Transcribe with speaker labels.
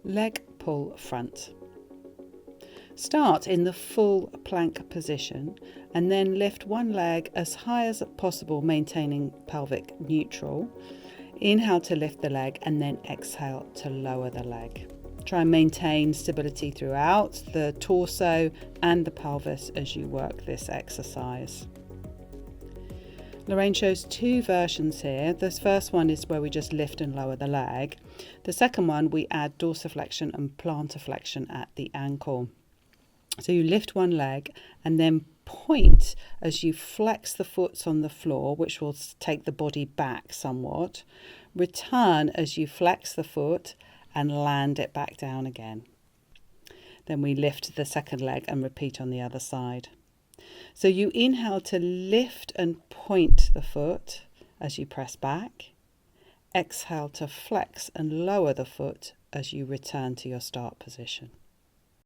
Speaker 1: Leg pull front. Start in the full plank position and then lift one leg as high as possible, maintaining pelvic neutral. Inhale to lift the leg and then exhale to lower the leg. Try and maintain stability throughout the torso and the pelvis as you work this exercise. Loraine shows two versions here. This first one is where we just lift and lower the leg. The second one, we add dorsiflexion and plantar flexion at the ankle. So you lift one leg and then point as you flex the foot on the floor, which will take the body back somewhat. Return as you flex the foot and land it back down again. Then we lift the second leg and repeat on the other side. So you inhale to lift and point the foot as you press back. Exhale to flex and lower the foot as you return to your start position.